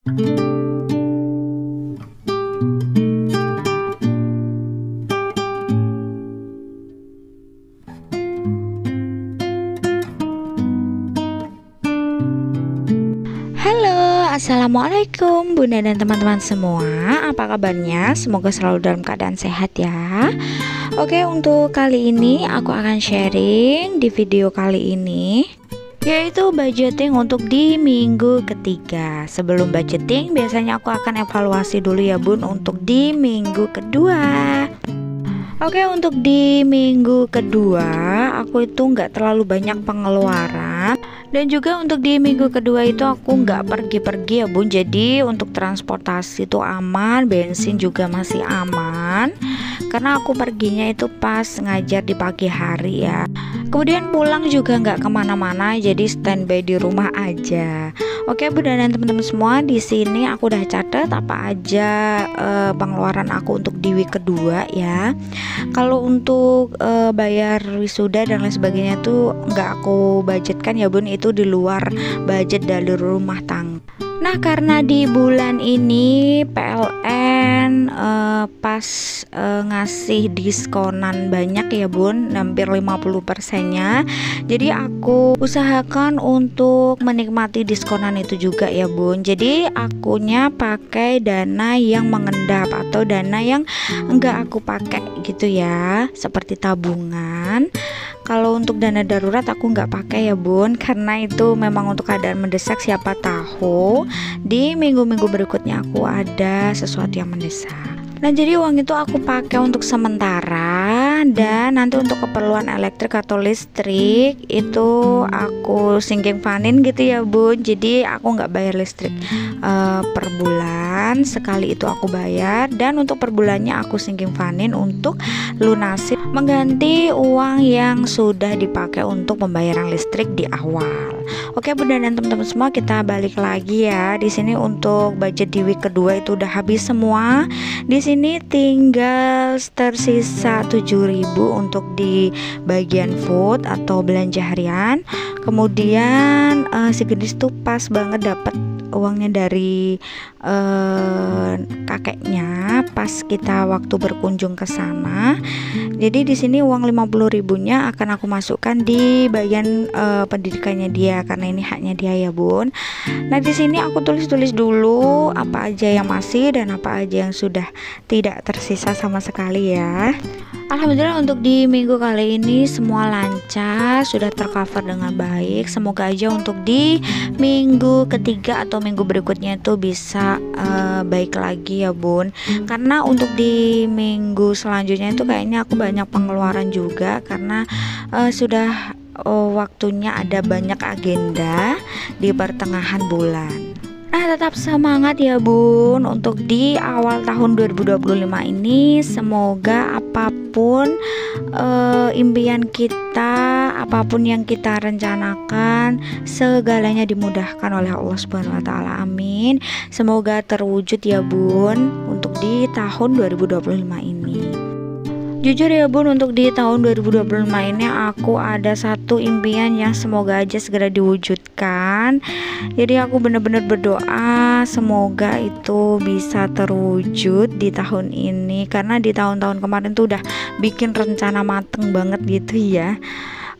Halo, assalamualaikum Bunda dan teman-teman semua. Apa kabarnya? Semoga selalu dalam keadaan sehat ya. Oke, untuk kali ini aku akan sharing di video kali ini, yaitu budgeting untuk di minggu ketiga. Sebelum budgeting, biasanya aku akan evaluasi dulu ya Bun untuk di minggu kedua. Oke, untuk di minggu kedua aku itu nggak terlalu banyak pengeluaran. Dan juga untuk di minggu kedua itu aku nggak pergi-pergi ya Bun. Jadi untuk transportasi itu aman, bensin juga masih aman, karena aku perginya itu pas ngajar di pagi hari ya. Kemudian pulang juga nggak kemana-mana, jadi standby di rumah aja. Oke Bunda dan teman-teman semua, di sini aku udah catat apa aja pengeluaran aku untuk di week kedua ya. Kalau untuk bayar wisuda dan lain sebagainya tuh nggak aku budgetkan ya Bun, itu di luar budget dari rumah tangga. Nah, karena di bulan ini PLN pas ngasih diskonan banyak ya Bun, hampir 50%-nya. Jadi aku usahakan untuk menikmati diskonan itu juga ya Bun. Jadi akunya pakai dana yang mengendap atau dana yang enggak aku pakai gitu ya, seperti tabungan. Kalau untuk dana darurat aku nggak pakai ya Bun, karena itu memang untuk keadaan mendesak, siapa tahu di minggu-minggu berikutnya aku ada sesuatu yang mendesak. Nah, jadi uang itu aku pakai untuk sementara, dan nanti untuk keperluan elektrik atau listrik itu aku sinking funding gitu ya Bun. Jadi aku nggak bayar listrik per bulan, sekali itu aku bayar, dan untuk per bulannya aku sinking funding untuk lunasi mengganti uang yang sudah dipakai untuk pembayaran listrik di awal. Oke Bunda dan teman-teman semua, kita balik lagi ya. Di sini untuk budget di week kedua itu udah habis semua. Di sini tinggal tersisa 7.000 untuk di bagian food atau belanja harian. Kemudian si Gendis tuh pas banget dapat uangnya dari kakeknya pas kita waktu berkunjung ke sana. Jadi di sini uang 50.000-nya akan aku masukkan di bagian pendidikannya dia, karena ini haknya dia ya Bun. Nah, di sini aku tulis-tulis dulu apa aja yang masih dan apa aja yang sudah tidak tersisa sama sekali ya. Alhamdulillah untuk di minggu kali ini semua lancar, sudah tercover dengan baik. Semoga aja untuk di minggu ketiga atau minggu berikutnya itu bisa baik lagi ya Bun. Karena untuk di minggu selanjutnya itu kayaknya aku banyak pengeluaran juga, karena sudah waktunya ada banyak agenda di pertengahan bulan. Nah, tetap semangat ya Bun untuk di awal tahun 2025 ini. Semoga apapun impian kita, apapun yang kita rencanakan, segalanya dimudahkan oleh Allah Subhanahu wa taala. Amin. Semoga terwujud ya Bun untuk di tahun 2025 ini. Jujur ya Bun, untuk di tahun 2025 ini aku ada satu impian yang semoga aja segera diwujudkan. Jadi aku benar-benar berdoa semoga itu bisa terwujud di tahun ini, karena di tahun-tahun kemarin tuh udah bikin rencana mateng banget gitu ya.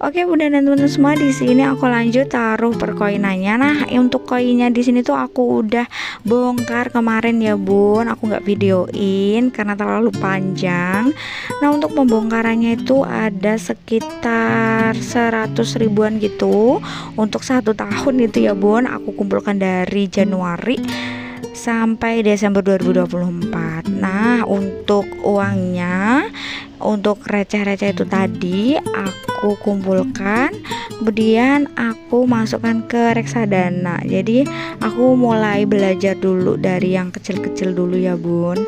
Oke Bunda dan teman-teman semua, di sini aku lanjut taruh perkoinannya. Nah, untuk koinnya di sini tuh aku udah bongkar kemarin ya Bun. Aku nggak videoin karena terlalu panjang. Nah, untuk pembongkarannya itu ada sekitar 100 ribuan gitu untuk 1 tahun itu ya Bun. Aku kumpulkan dari Januari sampai Desember 2024. Nah, untuk uangnya, untuk receh-receh itu tadi aku kumpulkan, kemudian aku masukkan ke reksadana. Jadi aku mulai belajar dulu dari yang kecil-kecil dulu ya Bun.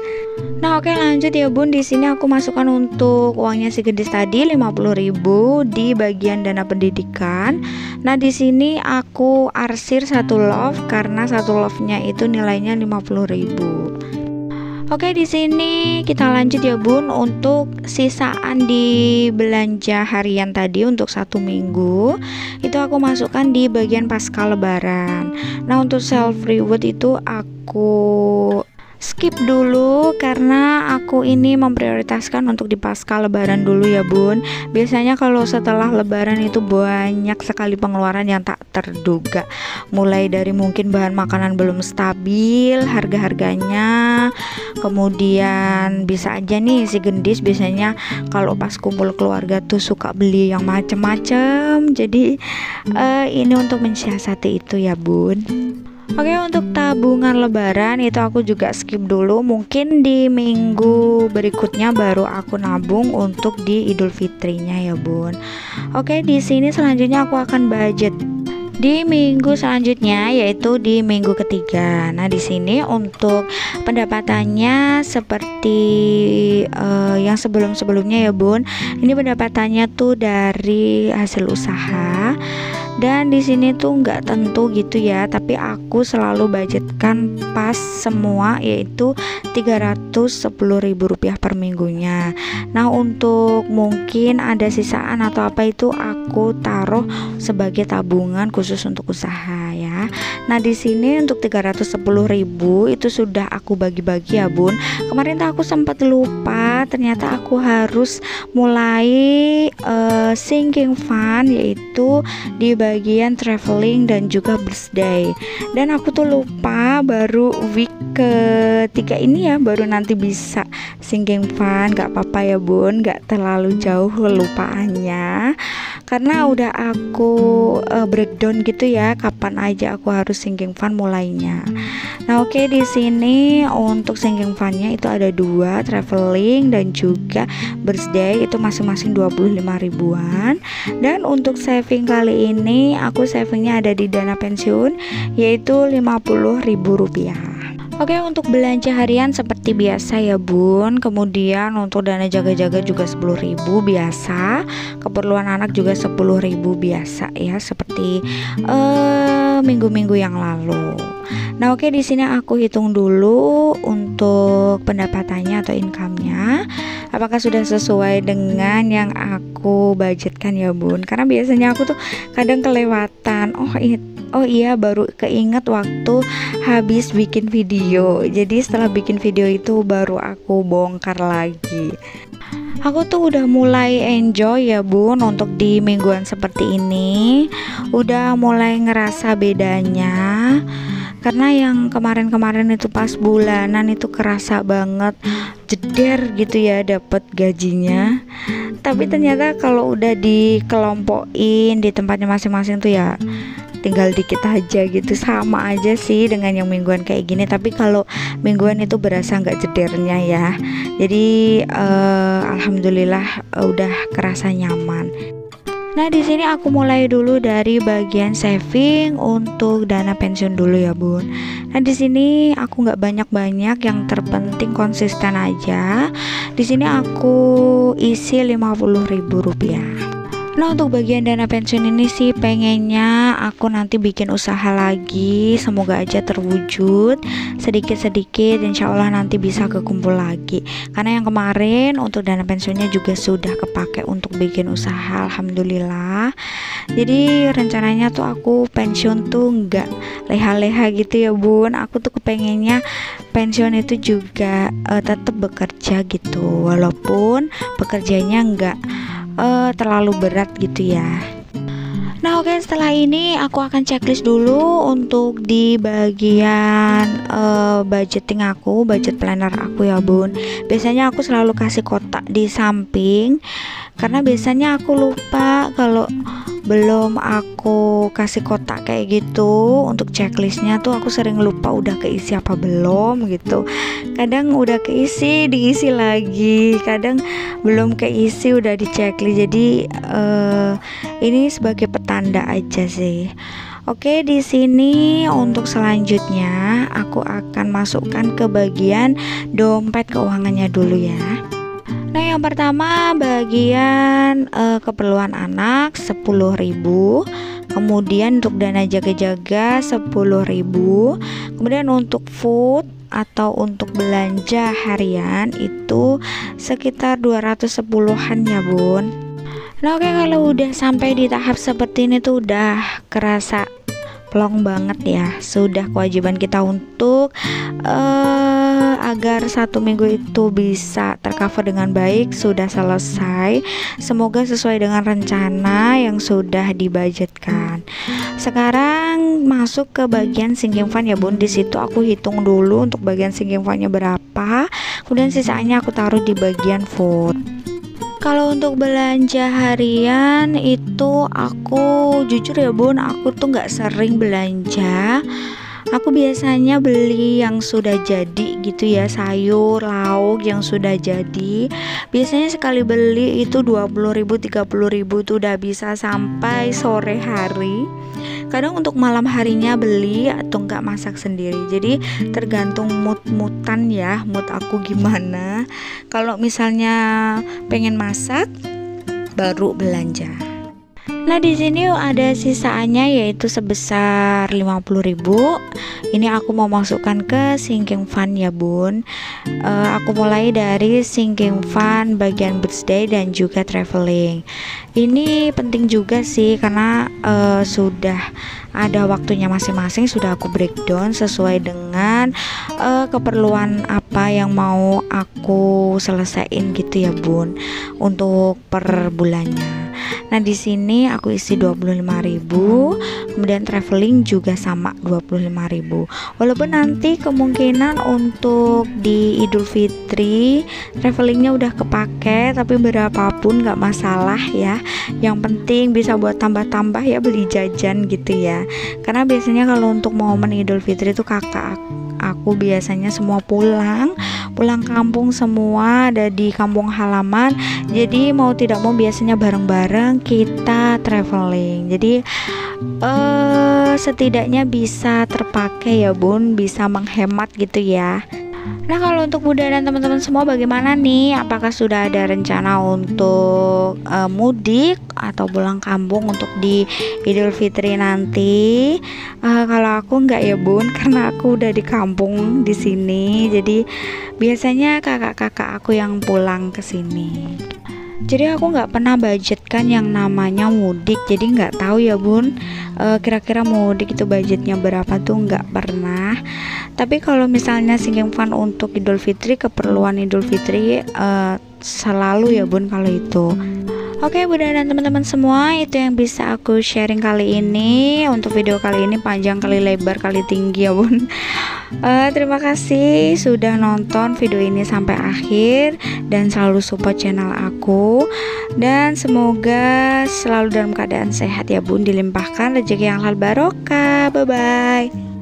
Nah, oke lanjut ya Bun. Di sini aku masukkan untuk uangnya si Gendis tadi 50.000 di bagian dana pendidikan. Nah, di sini aku arsir satu love karena satu love-nya itu nilainya 50.000. Oke, di sini kita lanjut ya Bun, untuk sisaan di belanja harian tadi untuk 1 minggu itu aku masukkan di bagian pasca lebaran. Nah, untuk self reward itu aku skip dulu karena aku ini memprioritaskan untuk di pasca lebaran dulu ya Bun. Biasanya kalau setelah lebaran itu banyak sekali pengeluaran yang tak terduga, mulai dari mungkin bahan makanan belum stabil harga-harganya, kemudian bisa aja nih si gendis biasanya kalau pas kumpul keluarga tuh suka beli yang macem-macem. Jadi ini untuk mensiasati itu ya Bun. Oke, untuk tabungan lebaran itu aku juga skip dulu. Mungkin di minggu berikutnya baru aku nabung untuk di Idul Fitrinya ya Bun. Oke, di sini selanjutnya aku akan budget di minggu selanjutnya, yaitu di minggu ketiga. Nah, di sini untuk pendapatannya seperti yang sebelum-sebelumnya ya Bun. Ini pendapatannya tuh dari hasil usaha. Dan di sini tuh nggak tentu gitu ya, tapi aku selalu budgetkan pas semua, yaitu Rp310.000 per minggunya. Nah, untuk mungkin ada sisaan atau apa itu aku taruh sebagai tabungan khusus untuk usaha ya. Nah, di sini untuk 310.000 itu sudah aku bagi-bagi ya Bun. Kemarin tuh aku sempat lupa, ternyata aku harus mulai sinking fund, yaitu di bagian traveling dan juga birthday. Dan aku tuh lupa, baru week ketiga ini ya baru nanti bisa sinking fund. Gak apa-apa ya Bun, gak terlalu jauh kelupaannya karena udah aku breakdown gitu ya kapan aja aku harus sinking fund mulainya. Nah, oke, di sini untuk sinking fundnya itu ada 2, traveling dan juga birthday, itu masing-masing 25 ribuan. Dan untuk saving kali ini aku savingnya ada di dana pensiun, yaitu Rp50.000. Oke, untuk belanja harian seperti biasa ya Bun. Kemudian untuk dana jaga-jaga juga 10.000 biasa. Keperluan anak juga 10.000 biasa ya, seperti minggu-minggu yang lalu. Nah, oke, di sini aku hitung dulu untuk pendapatannya atau income-nya. Apakah sudah sesuai dengan yang aku budgetkan ya Bun? Karena biasanya aku tuh kadang kelewatan. Oh iya, baru keinget waktu habis bikin video. Jadi setelah bikin video itu baru aku bongkar lagi. Aku tuh udah mulai enjoy ya Bun untuk di mingguan seperti ini. Udah mulai ngerasa bedanya. Karena yang kemarin-kemarin itu pas bulanan itu kerasa banget jeder gitu ya dapat gajinya. Tapi ternyata kalau udah dikelompokin di tempatnya masing-masing tuh ya tinggal dikit aja gitu, sama aja sih dengan yang mingguan kayak gini. Tapi kalau mingguan itu berasa nggak jedernya ya. Jadi alhamdulillah udah kerasa nyaman. Nah, di sini aku mulai dulu dari bagian saving untuk dana pensiun dulu ya Bun. Nah, di sini aku nggak banyak-banyak, yang terpenting konsisten aja. Di sini aku isi Rp50.000. Nah, untuk bagian dana pensiun ini sih pengennya aku nanti bikin usaha lagi, semoga aja terwujud sedikit-sedikit, insya Allah nanti bisa kekumpul lagi. Karena yang kemarin untuk dana pensiunnya juga sudah kepake untuk bikin usaha, alhamdulillah. Jadi rencananya tuh aku pensiun tuh nggak leha-leha gitu ya Bun. Aku tuh kepengennya pensiun itu juga tetap bekerja gitu, walaupun bekerjanya nggak terlalu berat gitu ya. Nah, oke, setelah ini aku akan checklist dulu untuk di bagian budgeting aku, budget planner aku ya Bun. Biasanya aku selalu kasih kotak di samping karena biasanya aku lupa kalau belum aku kasih kotak kayak gitu. Untuk checklistnya tuh aku sering lupa udah keisi apa belum gitu. Kadang udah keisi diisi lagi, kadang belum keisi udah di checklist. Jadi ini sebagai petanda aja sih. Oke, di sini untuk selanjutnya aku akan masukkan ke bagian dompet keuangannya dulu ya. Nah, yang pertama bagian keperluan anak 10.000, kemudian untuk dana jaga-jaga 10.000, kemudian untuk food atau untuk belanja harian itu sekitar 210-an ya bun. Nah oke, kalau udah sampai di tahap seperti ini tuh udah kerasa plong banget ya. Sudah kewajiban kita untuk agar 1 minggu itu bisa tercover dengan baik sudah selesai. Semoga sesuai dengan rencana yang sudah dibudgetkan. Sekarang masuk ke bagian sinking fund ya bun. Di situ aku hitung dulu untuk bagian sinking fundnya berapa, kemudian sisanya aku taruh di bagian food. Kalau untuk belanja harian itu aku jujur ya bun, aku tuh nggak sering belanja. Aku biasanya beli yang sudah jadi gitu ya, sayur, lauk yang sudah jadi. Biasanya sekali beli itu 20.000, 30.000 tuh udah bisa sampai sore hari. Kadang untuk malam harinya beli atau enggak masak sendiri. Jadi tergantung mood-moodan ya, mood aku gimana. Kalau misalnya pengen masak baru belanja. Nah di sini ada sisaannya yaitu sebesar 50.000. Ini aku mau masukkan ke sinking fund ya bun. Aku mulai dari sinking fund bagian birthday dan juga traveling. Ini penting juga sih karena sudah ada waktunya masing-masing, sudah aku breakdown sesuai dengan keperluan apa yang mau aku selesaiin gitu ya bun untuk per bulannya. Nah di sini aku isi 25.000, kemudian traveling juga sama 25.000. Walaupun nanti kemungkinan untuk di Idul Fitri travelingnya udah kepake, tapi berapapun nggak masalah ya. Yang penting bisa buat tambah-tambah ya, beli jajan gitu ya. Karena biasanya kalau untuk momen Idul Fitri itu kakak aku biasanya semua pulang kampung, semua ada di kampung halaman. Jadi mau tidak mau biasanya bareng-bareng kita traveling. Jadi setidaknya bisa terpakai ya bun, bisa menghemat gitu ya. Nah kalau untuk Bunda dan teman-teman semua bagaimana nih? Apakah sudah ada rencana untuk mudik atau pulang kampung untuk di Idul Fitri nanti? Kalau aku enggak ya bun, karena aku udah di kampung di sini. Jadi biasanya kakak-kakak aku yang pulang ke sini. Jadi aku nggak pernah budgetkan yang namanya mudik. Jadi nggak tahu ya bun, kira-kira mudik itu budgetnya berapa tuh nggak pernah. Tapi kalau misalnya sinking fund untuk Idul Fitri, keperluan Idul Fitri selalu ya bun kalau itu. Oke Bunda dan teman-teman semua, itu yang bisa aku sharing kali ini. Untuk video kali ini panjang kali lebar kali tinggi ya bun. Terima kasih sudah nonton video ini sampai akhir dan selalu support channel aku. Dan semoga selalu dalam keadaan sehat ya bun, dilimpahkan rezeki yang halal barokah. Bye bye.